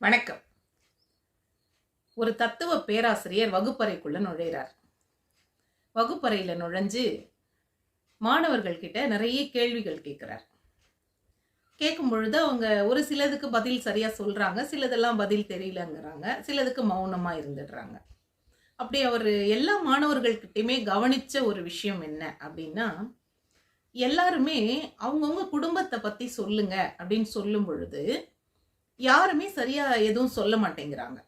வணக்கம். ஒரு தத்துவ பேராசிரியர் வகுப்பறைக்குள்ள நுழைகிறார். வகுப்பறையில நுழைஞ்சு மாணவர்கள் கிட்ட நிறைய கேள்விகள் கேட்கிறார். கேட்கும் பொழுது அவங்க ஒரு சிலதுக்கு பதில் சரியா சொல்றாங்க, சிலதெல்லாம் பதில் தெரியலங்கிறாங்க, சிலதுக்கு மௌனமா இருந்துடுறாங்க. அப்படி அவர் எல்லா மாணவர்கள்கிட்டயுமே கவனிச்ச ஒரு விஷயம் என்ன அப்படின்னா, எல்லாருமே அவங்கவுங்க குடும்பத்தை பத்தி சொல்லுங்க அப்படின்னு சொல்லும் பொழுது யாருமே சரியா எதுவும் சொல்ல மாட்டேங்கிறாங்க.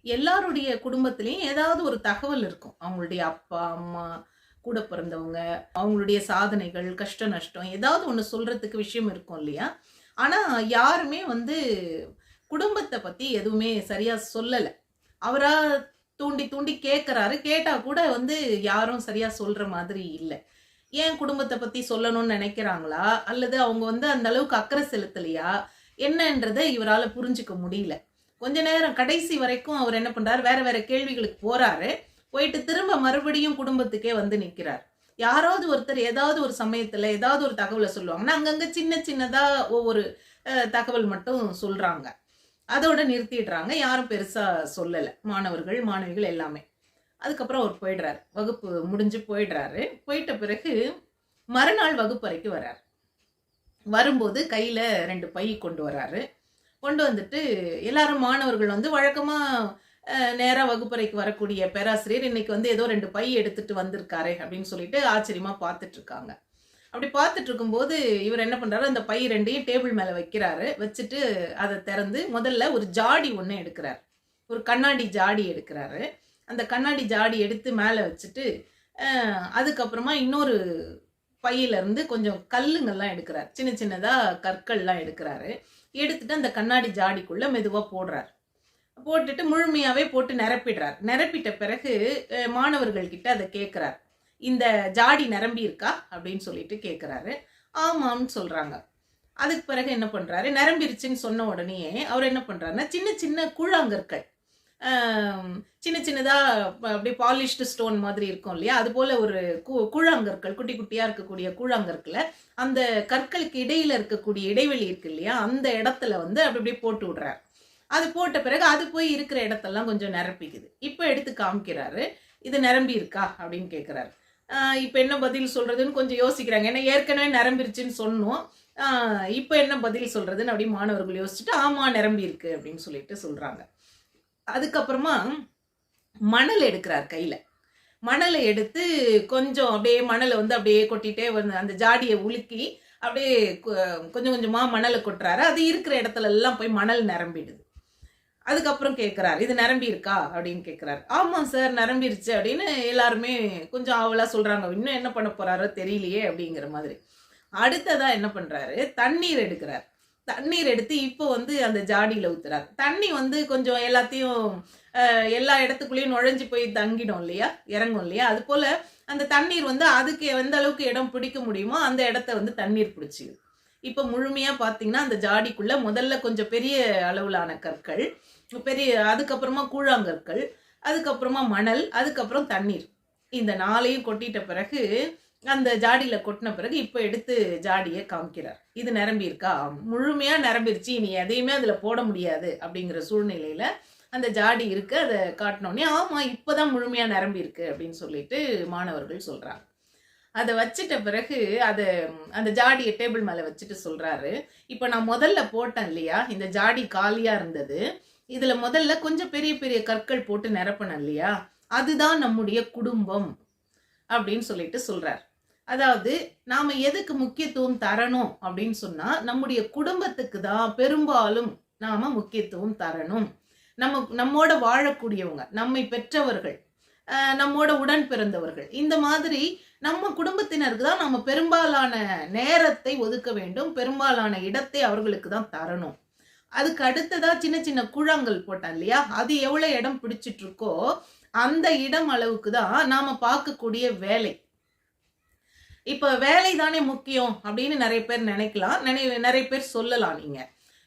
எல்லாருடைய குடும்பத்திலயும் ஏதாவது ஒரு தகவல் இருக்கும். அவங்களுடைய அப்பா, அம்மா, கூட பிறந்தவங்க, அவங்களுடைய சாதனைகள், கஷ்ட நஷ்டம் ஏதாவது ஒண்ணு சொல்றதுக்கு விஷயம் இருக்கும் இல்லையா? ஆனா யாருமே குடும்பத்த பத்தி எதுவுமே சரியா சொல்லல. அவரா தூண்டி தூண்டி கேட்கறாரு. கேட்டா கூட யாரும் சரியா சொல்ற மாதிரி இல்ல. ஏன் குடும்பத்த பத்தி சொல்லணும்னு நினைக்கிறாங்களா? அல்லது அவங்க அந்த அளவுக்கு அக்கறை செலுத்தலையா? என்னன்றத இவரால புரிஞ்சுக்க முடியல. கொஞ்ச நேரம் கடைசி வரைக்கும் அவர் என்ன பண்றாரு, வேற வேற கேள்விகளுக்கு போறாரு. போயிட்டு திரும்ப மறுபடியும் குடும்பத்துக்கே நிக்கிறார். யாராவது ஒருத்தர் ஏதாவது ஒரு சமயத்துல ஏதாவது ஒரு தகவலை சொல்லுவாங்கன்னா, அங்கங்க சின்ன சின்னதா ஒவ்வொரு தகவல் மட்டும் சொல்றாங்க. அதோட நிறுத்திடுறாங்க. யாரும் பெருசா சொல்லல. மாணவர்கள், மாணவிகள் எல்லாமே. அதுக்கப்புறம் அவர் போயிடுறாரு. வகுப்பு முடிஞ்சு போயிடுறாரு. போயிட்ட பிறகு மறுநாள் வகுப்பறைக்கு வர்றாரு. வரும்போது கையில 2 பை கொண்டு வராரு. கொண்டு வந்துட்டு எல்லாரும் மாணவர்கள் வழக்கமா நேரா வகுப்பறைக்கு வரக்கூடிய பேராசிரியர் இன்னைக்கு ஏதோ 2 பை எடுத்துட்டு வந்திருக்காரு அப்படின்னு சொல்லிட்டு ஆச்சரியமா பார்த்துட்டு இருக்காங்க. அப்படி பார்த்துட்டு இருக்கும்போது இவர் என்ன பண்றாரு, அந்த பை 2யும் டேபிள் மேல வைக்கிறாரு. வச்சுட்டு அதை திறந்து முதல்ல ஒரு ஜாடி ஒன்று எடுக்கிறார். ஒரு கண்ணாடி ஜாடி எடுக்கிறாரு. அந்த கண்ணாடி ஜாடி எடுத்து மேலே வச்சுட்டு அதுக்கப்புறமா இன்னொரு பையில இருந்து கொஞ்சம் கல்லுங்கள்லாம் எடுக்கிறார். சின்ன சின்னதா கற்கள்லாம் எடுக்கிறாரு. எடுத்துட்டு அந்த கண்ணாடி ஜாடிக்குள்ள மெதுவா போடுறார். போட்டுட்டு முழுமையாவே போட்டு நிரப்பிடுறார். நிரப்பிட்ட பிறகு மாணவர்கள் கிட்ட அதை கேட்கிறார். இந்த ஜாடி நிரம்பி இருக்கா அப்படின்னு சொல்லிட்டு கேட்கிறாரு. ஆமாம்னு சொல்றாங்க. அதுக்கு பிறகு என்ன பண்றாரு, நிரம்பிருச்சுன்னு சொன்ன உடனே அவர் என்ன பண்றாருன்னா, சின்ன சின்ன கூழாங்கற்கள், சின்ன சின்னதா அப்படியே பாலிஷ்டு ஸ்டோன் மாதிரி இருக்கும் இல்லையா, அது போல ஒரு கூழாங்கற்கள், குட்டி குட்டியா இருக்கக்கூடிய கூழாங்கற்களை அந்த கற்களுக்கு இடையில இருக்கக்கூடிய இடைவெளி இருக்கு இல்லையா, அந்த இடத்துல அப்படி அப்படியே போட்டு விடுறாரு. அது போட்ட பிறகு அது போய் இருக்கிற இடத்தெல்லாம் கொஞ்சம் நிரப்பிக்குது. இப்ப எடுத்து காமிக்கிறாரு. இது நிரம்பி இருக்கா அப்படின்னு கேட்கிறாரு. இப்ப என்ன பதில் சொல்றதுன்னு கொஞ்சம் யோசிக்கிறாங்க. ஏன்னா ஏற்கனவே நிரம்பிருச்சுன்னு சொன்னோம். இப்ப என்ன பதில் சொல்றதுன்னு அப்படி மாணவர்கள் யோசிச்சுட்டு ஆமா நிரம்பி இருக்கு அப்படின்னு சொல்லிட்டு சொல்றாங்க. அதுக்கப்புறமா மணல் எடுக்கிறார் கையில. மணலை எடுத்து கொஞ்சம் அப்படியே மணலை அப்படியே கொட்டிட்டே அந்த ஜாடியை உலுக்கி அப்படியே கொஞ்சம் கொஞ்சமா மணலை கொட்டுறாரு. அது இருக்கிற இடத்துல எல்லாம் போய் மணல் நிரம்பிடுது. அதுக்கப்புறம் கேட்கிறாரு, இது நிரம்பி இருக்கா அப்படின்னு கேட்கிறாரு. ஆமா சார் நிரம்பிருச்சு அப்படின்னு எல்லாருமே கொஞ்சம் ஆவலா சொல்றாங்க. இன்னும் என்ன பண்ண போறாரோ தெரியலையே அப்படிங்கிற மாதிரி. அடுத்ததா என்ன பண்றாரு, தண்ணீர் எடுக்கிறார். தண்ணீர் எடுத்து இப்போ அந்த ஜாடியில ஊத்துறாரு. தண்ணி கொஞ்சம் எல்லாத்தையும் எல்லா இடத்துக்குள்ளேயும் நுழைஞ்சு போய் தங்கிடும் இல்லையா, இறங்கும் இல்லையா, அது போல அந்த தண்ணீர் அதுக்கு எந்த அளவுக்கு இடம் பிடிக்க முடியுமோ அந்த இடத்த தண்ணீர் பிடிச்சிது. இப்போ முழுமையா பார்த்தீங்கன்னா அந்த ஜாடிக்குள்ள முதல்ல கொஞ்சம் பெரிய அளவிலான கற்கள், அதுக்கப்புறமா கூழாங்கற்கள், அதுக்கப்புறமா மணல், அதுக்கப்புறம் தண்ணீர், இந்த 4ஐயும் கொட்டிட்ட பிறகு அந்த ஜாடியில கொட்டின பிறகு இப்ப எடுத்து ஜாடியை காமிக்கிறார். இது நிரம்பி இருக்கா, முழுமையா நிரம்பிருச்சு, இனி எதையுமே அதுல போட முடியாது அப்படிங்கிற சூழ்நிலையில அந்த ஜாடி இருக்கு. அதை காட்டினோடனே ஆமா இப்பதான் முழுமையா நிரம்பி இருக்கு அப்படின்னு சொல்லிட்டு மாணவர்கள் சொல்றாங்க. அதை வச்சிட்ட பிறகு அந்த ஜாடியை டேபிள் மேல வச்சுட்டு சொல்றாரு, இப்ப நான் முதல்ல போட்டேன் இல்லையா, இந்த ஜாடி காலியா இருந்தது, இதுல முதல்ல கொஞ்சம் பெரிய பெரிய கற்கள் போட்டு நிரப்பினேன் இல்லையா, அதுதான் நம்முடைய குடும்பம் அப்படின்னு சொல்லிட்டு சொல்றார். அதாவது நாம எதுக்கு முக்கியத்துவம் தரணும் அப்படின்னு சொன்னா, நம்முடைய குடும்பத்துக்கு தான் பெரும்பாலும் நாம முக்கியத்துவம் தரணும். நம்மோட வாழக்கூடியவங்க, நம்மை பெற்றவர்கள், நம்மோட உடன் பிறந்தவர்கள், இந்த மாதிரி நம்ம குடும்பத்தினருக்கு தான் நம்ம பெரும்பாலான நேரத்தை ஒதுக்க வேண்டும், பெரும்பாலான இடத்தை அவர்களுக்கு தான் தரணும். அதுக்கு அடுத்ததா சின்ன சின்ன கூழாங்கல் போட்டான் இல்லையா, அது எவ்வளவு இடம் பிடிச்சிட்டு இருக்கோ அந்த இடம் அளவுக்கு தான் நாம பார்க்கக்கூடிய வேலை. இப்ப வேலை தானே முக்கியம் அப்படின்னு நிறைய பேர் நினைக்கலாம், நிறைய பேர் சொல்லலாம். நீங்க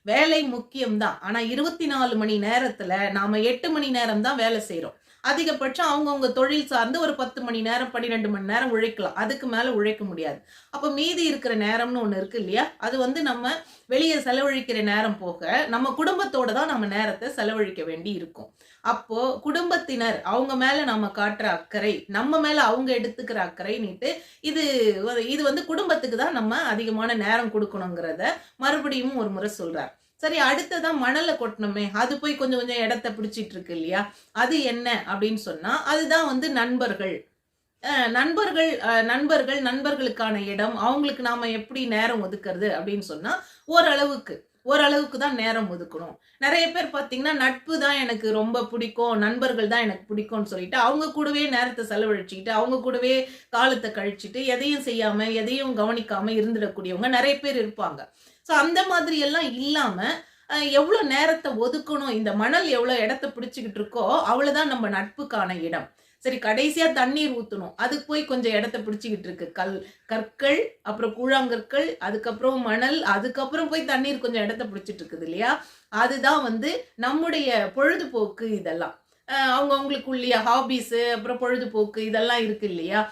வேலை முக்கியம்தான், ஆனா 24 மணி நேரத்துல நாம 8 மணி நேரம் தான் வேலை செய்யறோம். அதிகபட்சம் அவங்கவுங்க தொழில் சார்ந்து ஒரு 10 மணி நேரம் 12 மணி நேரம் உழைக்கலாம். அதுக்கு மேல உழைக்க முடியாது. அப்ப மீதி இருக்கிற நேரம்னு ஒண்ணு இருக்கு இல்லையா? அது வந்து நம்ம வெளியே செலவழிக்கிற நேரம் போக நம்ம குடும்பத்தோட தான் நம்ம நேரத்தை செலவழிக்க வேண்டி இருக்கும். அப்போ குடும்பத்தினர் அவங்க மேல நம்ம காட்டுற அக்கறை, நம்ம மேல அவங்க எடுத்துக்கிற அக்கறைன்னுட்டு இது இது வந்து குடும்பத்துக்கு தான் நம்ம அதிகமான நேரம் கொடுக்கணுங்கிறத மறுபடியும் ஒரு முறை சொல்றார். சரி, அடுத்ததான் மணலை கொட்டணுமே, அது போய் கொஞ்சம் கொஞ்சம் இடத்த பிடிச்சிட்டு இருக்கு இல்லையா? அது என்ன அப்படின்னு சொன்னா அதுதான் வந்து நண்பர்கள். நண்பர்கள் நண்பர்கள் நண்பர்களுக்கான இடம், அவங்களுக்கு நாம எப்படி நேரம் ஒதுக்குறது அப்படின்னு சொன்னா ஓரளவுக்கு தான் நேரம் ஒதுக்கணும். நிறைய பேர் பார்த்தீங்கன்னா நட்பு தான் எனக்கு ரொம்ப பிடிக்கும், நண்பர்கள் தான் எனக்கு பிடிக்கும்னு சொல்லிட்டு அவங்க கூடவே நேரத்தை செலவழிச்சுக்கிட்டு அவங்க கூடவே காலத்தை கழிச்சுட்டு எதையும் செய்யாம எதையும் கவனிக்காம இருந்துடக்கூடியவங்க நிறைய பேர் இருப்பாங்க. ஸோ அந்த மாதிரி எல்லாம் இல்லாம எவ்வளோ நேரத்தை ஒதுக்கணும், இந்த மணல் எவ்வளோ இடத்த பிடிச்சிக்கிட்டு இருக்கோ அவ்வளோதான் நம்ம நட்புக்கான இடம். சரி, கடைசியா தண்ணீர் ஊற்றணும், அதுக்கு போய் கொஞ்சம் இடத்த பிடிச்சிக்கிட்டு இருக்கு. கற்கள், அப்புறம் கூழாங்கற்கள், அதுக்கப்புறம் மணல், அதுக்கப்புறம் போய் தண்ணீர் கொஞ்சம் இடத்த பிடிச்சிட்டு இருக்குது இல்லையா? அதுதான் வந்து நம்முடைய பொழுதுபோக்கு. இதெல்லாம் அவங்களுக்குள்ளேயே ஹாபிஸு, அப்புறம் பொழுதுபோக்கு இதெல்லாம் இருக்கு இல்லையா?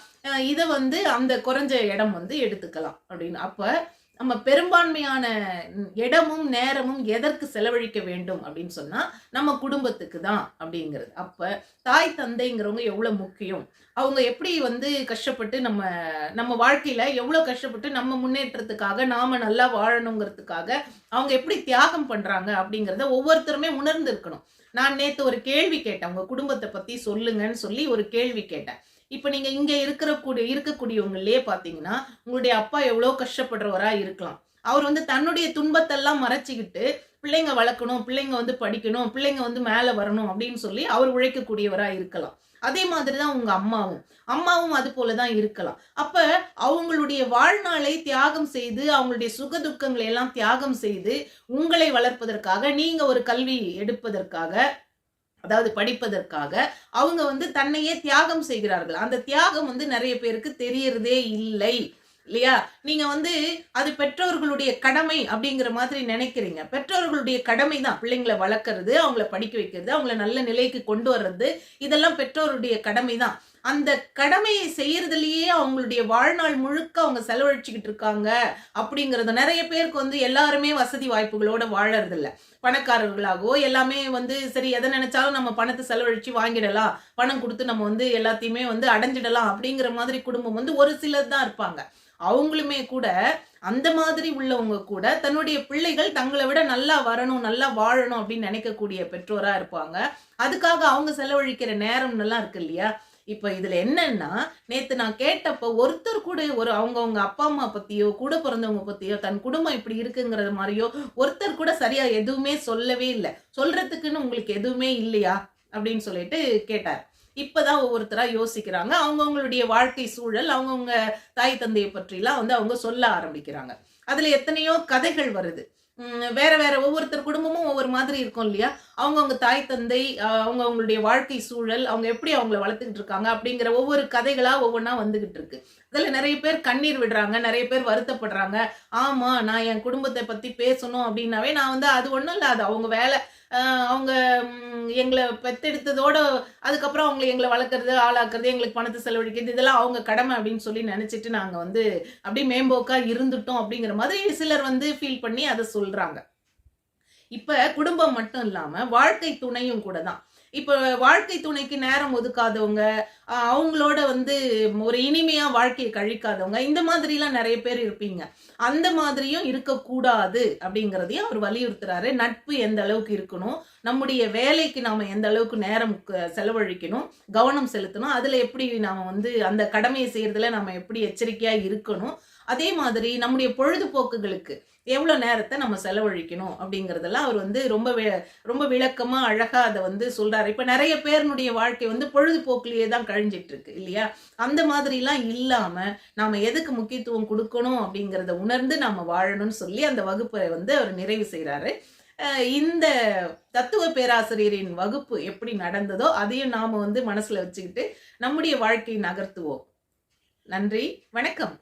இதை வந்து அந்த குறைஞ்ச இடம் வந்து எடுத்துக்கலாம் அப்படின்னு. அப்ப நம்ம பெரும்பான்மையான இடமும் நேரமும் எதற்கு செலவழிக்க வேண்டும் அப்படின்னு சொன்னா நம்ம குடும்பத்துக்கு தான் அப்படிங்கிறது. அப்ப தாய் தந்தைங்கிறவங்க எவ்வளவு முக்கியம், அவங்க எப்படி வந்து கஷ்டப்பட்டு நம்ம வாழ்க்கையில எவ்வளவு கஷ்டப்பட்டு நம்ம முன்னேற்றத்துக்காக நாம நல்லா வாழணுங்கிறதுக்காக அவங்க எப்படி தியாகம் பண்றாங்க அப்படிங்கிறத ஒவ்வொருத்தருமே உணர்ந்து இருக்கணும். நான் நேத்து ஒரு கேள்வி கேட்டேன், உங்க குடும்பத்தை பத்தி சொல்லுங்கன்னு சொல்லி ஒரு கேள்வி கேட்டேன். இப்ப நீங்க இங்க இருக்கக்கூடியவங்களே பாத்தீங்கன்னா உங்களுடைய அப்பா எவ்வளவு கஷ்டப்படுறவரா இருக்கலாம். அவர் வந்து தன்னுடைய துன்பத்தெல்லாம் மறைச்சிக்கிட்டு பிள்ளைங்க வளர்க்கணும், பிள்ளைங்க வந்து படிக்கணும், பிள்ளைங்க வந்து மேல வரணும் அப்படின்னு சொல்லி அவர் உழைக்கக்கூடியவரா இருக்கலாம். அதே மாதிரிதான் உங்க அம்மாவும் அது போலதான் இருக்கலாம். அப்ப அவங்களுடைய வாழ்நாளை தியாகம் செய்து அவங்களுடைய சுக துக்கங்களை எல்லாம் தியாகம் செய்து உங்களை வளர்ப்பதற்காக, நீங்க ஒரு கல்வி எடுப்பதற்காக, அதாவது படிப்பதற்காக அவங்க வந்து தன்னையே தியாகம் செய்கிறார்கள். அந்த தியாகம் வந்து நிறைய பேருக்கு தெரியறதே இல்லை இல்லையா? நீங்க வந்து அது பெற்றோர்களுடைய கடமை அப்படிங்கிற மாதிரி நினைக்கிறீங்க. பெற்றோர்களுடைய கடமை தான் பிள்ளைங்களை வளர்க்கறது, அவங்கள படிக்க வைக்கிறது, அவங்கள நல்ல நிலைக்கு கொண்டு வர்றது, இதெல்லாம் பெற்றோருடைய கடமை தான். அந்த கடமையை செய்யறதுலயே அவங்களுடைய வாழ்நாள் முழுக்க அவங்க செலவழிச்சுக்கிட்டு இருக்காங்க அப்படிங்கறது. நிறைய பேருக்கு வந்து எல்லாருமே வசதி வாய்ப்புகளோட வாழறது இல்ல. பணக்காரர்களாகவோ எல்லாமே வந்து சரி எதை நினைச்சாலும் நம்ம பணத்தை செலவழிச்சு வாங்கிடலாம், பணம் கொடுத்து நம்ம வந்து எல்லாத்தையுமே வந்து அடைஞ்சிடலாம் அப்படிங்கிற மாதிரி குடும்பம் வந்து ஒரு சிலர் தான் இருப்பாங்க. அவங்களுமே கூட அந்த மாதிரி உள்ளவங்க கூட தன்னுடைய பிள்ளைகள் தங்களை விட நல்லா வரணும், நல்லா வாழணும் அப்படின்னு நினைக்கக்கூடிய பெற்றோரா இருப்பாங்க. அதுக்காக அவங்க செலவழிக்கிற நேரம் எல்லாம் இருக்கு இல்லையா? இப்ப இதுல என்னன்னா, நேத்து நான் கேட்டப்ப ஒருத்தர் கூட அவங்கவங்க அப்பா அம்மா பத்தியோ கூட பிறந்தவங்க பத்தியோ தன் குடும்பம் இப்படி இருக்குங்கிறது மாதிரியோ ஒருத்தர் கூட சரியா எதுவுமே சொல்லவே இல்லை. சொல்றதுக்குன்னு உங்களுக்கு எதுவுமே இல்லையா அப்படின்னு சொல்லிட்டு கேட்டார். இப்பதான் ஒவ்வொருத்தரா யோசிக்கிறாங்க. அவங்கவுங்களுடைய வாழ்க்கை சூழல், அவங்கவுங்க தாய் தந்தையை பற்றிலாம் வந்து அவங்க சொல்ல ஆரம்பிக்கிறாங்க. அதுல எத்தனையோ கதைகள் வருது. வேற வேற ஒவ்வொருத்தர் குடும்பமும் ஒவ்வொரு மாதிரி இருக்கும் இல்லையா? அவங்கவுங்க தாய் தந்தை, அவங்களுடைய வாழ்க்கை சூழல், அவங்க எப்படி அவங்கள வளர்த்துக்கிட்டு இருக்காங்க அப்படிங்கிற ஒவ்வொரு கதைகளா ஒவ்வொன்றா வந்துகிட்டு இருக்கு. அதுல நிறைய பேர் கண்ணீர் விடுறாங்க, நிறைய பேர் வருத்தப்படுறாங்க. ஆமா, நான் என் குடும்பத்தை பத்தி பேசணும் அப்படின்னாவே நான் வந்து அது ஒண்ணும் இல்லை, அது அவங்க வேலை. அவங்க எங்களை பெத்தெடுத்ததோட அதுக்கப்புறம் அவங்களை எங்களை வளர்க்குறது, ஆளாக்குறது, எங்களுக்கு பணத்தை செலவழிக்கிறது, இதெல்லாம் அவங்க கடமை அப்படின்னு சொல்லி நினைச்சிட்டு நாங்க வந்து அப்படியே மேம்போக்கா இருந்துட்டோம் அப்படிங்கிற மாதிரி சிலர் வந்து ஃபீல் பண்ணி அதை சொல்றாங்க. இப்ப குடும்பம் மட்டும் இல்லாம வாழ்க்கை துணையும் கூட தான். இப்ப வாழ்க்கை துணைக்கு நேரம் ஒதுக்காதவங்க, அவங்களோட வந்து ஒரு இனிமையா வாழ்க்கையை கழிக்காதவங்க, இந்த மாதிரி எல்லாம் நிறைய பேர் இருப்பீங்க. அந்த மாதிரியும் இருக்கக்கூடாது அப்படிங்கிறதையும் அவர் வலியுறுத்துறாரு. நட்பு எந்த அளவுக்கு இருக்கணும், நம்முடைய வேலைக்கு நாம எந்த அளவுக்கு நேரம் செலவழிக்கணும், கவனம் செலுத்தணும், அதுல எப்படி நாம வந்து அந்த கடமையை செய்யறதுல நாம எப்படி எச்சரிக்கையா இருக்கணும், அதே மாதிரி நம்முடைய பொழுதுபோக்குகளுக்கு எவ்வளவு நேரத்தை நம்ம செலவழிக்கணும் அப்படிங்கறதெல்லாம் அவர் வந்து ரொம்ப விளக்கமா அழகா அதை வந்து சொல்றாரு. இப்ப நிறைய பேருடைய வாழ்க்கை வந்து பொழுதுபோக்குலயே தான் கழிஞ்சிட்டு இருக்கு இல்லையா? அந்த மாதிரி எல்லாம் இல்லாம நாம எதுக்கு முக்கியத்துவம் கொடுக்கணும் அப்படிங்கறத உணர்ந்து நாம வாழணும்னு சொல்லி அந்த வகுப்பை வந்து அவர் நிறைவு செய்யறாரு. இந்த தத்துவ பேராசிரியரின் வகுப்பு எப்படி நடந்ததோ அதையும் நாம வந்து மனசுல வச்சுக்கிட்டு நம்முடைய வாழ்க்கையை நகர்த்துவோம். நன்றி, வணக்கம்.